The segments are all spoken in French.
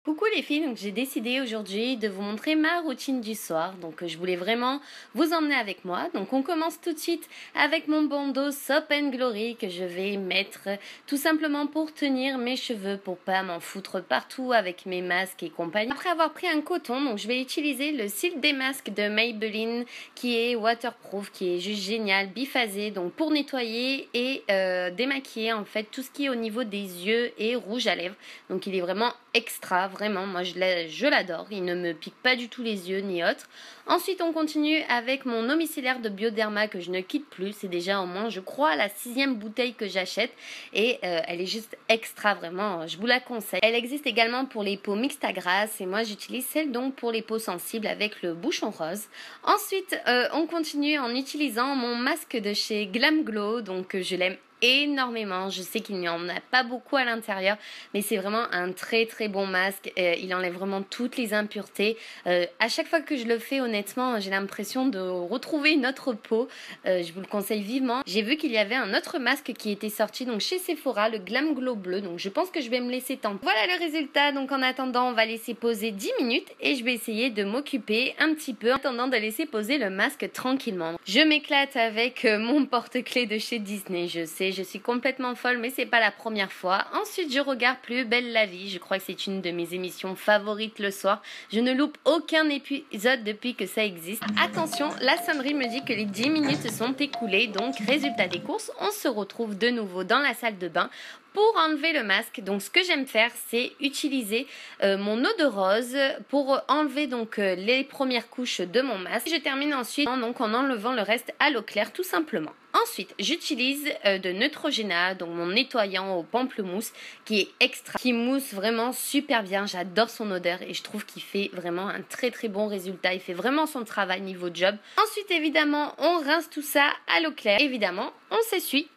Coucou les filles, donc j'ai décidé aujourd'hui de vous montrer ma routine du soir. Donc je voulais vraiment vous emmener avec moi. Donc on commence tout de suite avec mon bandeau Soap and Glory que je vais mettre tout simplement pour tenir mes cheveux, pour pas m'en foutre partout avec mes masques et compagnie. Après avoir pris un coton, donc je vais utiliser le Silk des masques de Maybelline qui est waterproof, qui est juste génial, biphasé, donc pour nettoyer et démaquiller en fait tout ce qui est au niveau des yeux et rouge à lèvres. Donc il est vraiment extra, vraiment, moi je l'adore, il ne me pique pas du tout les yeux ni autre. Ensuite on continue avec mon eau micellaire de Bioderma que je ne quitte plus, c'est déjà au moins je crois la 6e bouteille que j'achète et elle est juste extra, vraiment, je vous la conseille. Elle existe également pour les peaux mixtes à grasse et moi j'utilise celle donc pour les peaux sensibles avec le bouchon rose. Ensuite on continue en utilisant mon masque de chez Glam Glow, donc je l'aime énormément. Je sais qu'il n'y en a pas beaucoup à l'intérieur, mais c'est vraiment un très très bon masque. Il enlève vraiment toutes les impuretés. À chaque fois que je le fais, honnêtement, j'ai l'impression de retrouver une autre peau. Je vous le conseille vivement. J'ai vu qu'il y avait un autre masque qui était sorti donc chez Sephora, le Glam Glow bleu. Donc je pense que je vais me laisser tenter. Voilà le résultat. Donc en attendant, on va laisser poser 10 minutes et je vais essayer de m'occuper un petit peu en attendant de laisser poser le masque tranquillement. Je m'éclate avec mon porte-clés de chez Disney. Je sais, je suis complètement folle, mais c'est pas la première fois. Ensuite, je regarde Plus belle la vie. Je crois que c'est une de mes émissions favorites le soir. Je ne loupe aucun épisode depuis que ça existe. Attention, la sonnerie me dit que les 10 minutes sont écoulées. Donc, résultat des courses, on se retrouve de nouveau dans la salle de bain pour enlever le masque. Donc ce que j'aime faire, c'est utiliser mon eau de rose pour enlever donc les premières couches de mon masque. Je termine ensuite donc en enlevant le reste à l'eau claire tout simplement. Ensuite, j'utilise de Neutrogena, donc mon nettoyant au pamplemousse qui est extra, qui mousse vraiment super bien. J'adore son odeur et je trouve qu'il fait vraiment un très très bon résultat. Il fait vraiment son travail niveau job. Ensuite, évidemment, on rince tout ça à l'eau claire. Évidemment, on s'essuie.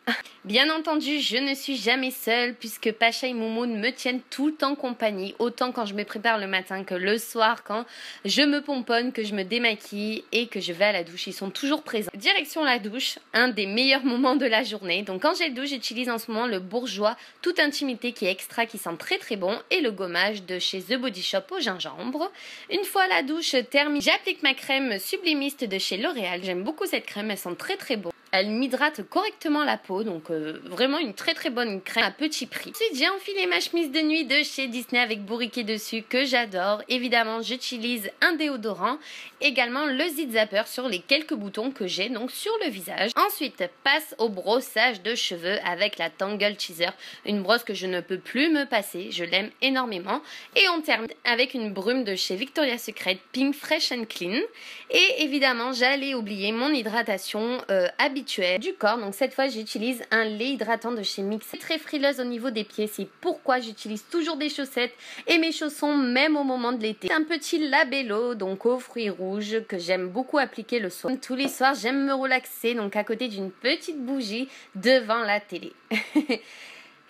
Bien entendu, je ne suis jamais seule puisque Pacha et Moumoun me tiennent tout le temps compagnie, autant quand je me prépare le matin que le soir, quand je me pomponne, que je me démaquille et que je vais à la douche. Ils sont toujours présents. Direction la douche, un des meilleurs moments de la journée. Donc quand j'ai le douche, j'utilise en ce moment le Bourjois Toute Intimité qui est extra, qui sent très très bon, et le gommage de chez The Body Shop au gingembre. Une fois la douche terminée, j'applique ma crème sublimiste de chez L'Oréal. J'aime beaucoup cette crème, elle sent très très bon. Elle m'hydrate correctement la peau, donc vraiment une très très bonne crème à petit prix. Ensuite, j'ai enfilé ma chemise de nuit de chez Disney avec bourriquet dessus que j'adore. Évidemment, j'utilise un déodorant, également le Zit Zapper sur les quelques boutons que j'ai donc sur le visage. Ensuite, passe au brossage de cheveux avec la Tangle Teaser, une brosse que je ne peux plus me passer, je l'aime énormément. Et on termine avec une brume de chez Victoria's Secret Pink Fresh and Clean. Et évidemment, j'allais oublier mon hydratation habituelle du corps, donc cette fois j'utilise un lait hydratant de chez Mix. C'est très frileuse au niveau des pieds, c'est pourquoi j'utilise toujours des chaussettes et mes chaussons même au moment de l'été. Un petit labello donc aux fruits rouges que j'aime beaucoup appliquer le soir. Tous les soirs j'aime me relaxer donc à côté d'une petite bougie devant la télé.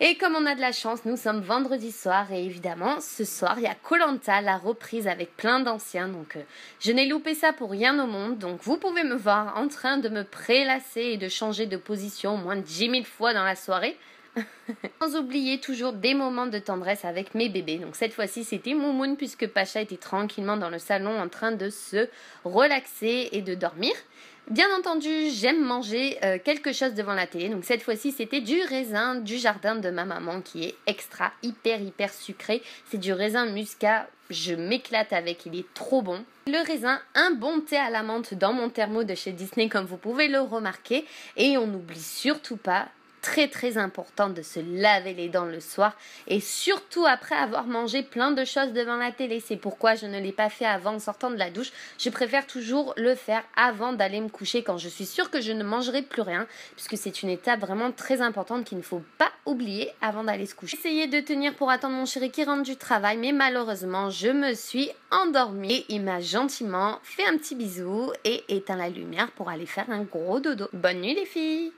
Et comme on a de la chance, nous sommes vendredi soir et évidemment, ce soir, il y a koh Lanta, la reprise avec plein d'anciens. Donc, je n'ai loupé ça pour rien au monde. Donc, vous pouvez me voir en train de me prélasser et de changer de position au moins 10 000 fois dans la soirée. Sans oublier toujours des moments de tendresse avec mes bébés. Donc, cette fois-ci, c'était Moumoun puisque Pacha était tranquillement dans le salon en train de se relaxer et de dormir. Bien entendu, j'aime manger quelque chose devant la télé. Donc cette fois-ci, c'était du raisin du jardin de ma maman qui est extra, hyper sucré. C'est du raisin muscat. Je m'éclate avec, il est trop bon. Le raisin, un bon thé à la menthe dans mon thermo de chez Disney comme vous pouvez le remarquer. Et on n'oublie surtout pas, très important de se laver les dents le soir et surtout après avoir mangé plein de choses devant la télé. C'est pourquoi je ne l'ai pas fait avant en sortant de la douche. Je préfère toujours le faire avant d'aller me coucher quand je suis sûre que je ne mangerai plus rien puisque c'est une étape vraiment très importante qu'il ne faut pas oublier avant d'aller se coucher. J'ai essayé de tenir pour attendre mon chéri qui rentre du travail mais malheureusement je me suis endormie et il m'a gentiment fait un petit bisou et éteint la lumière pour aller faire un gros dodo. Bonne nuit les filles!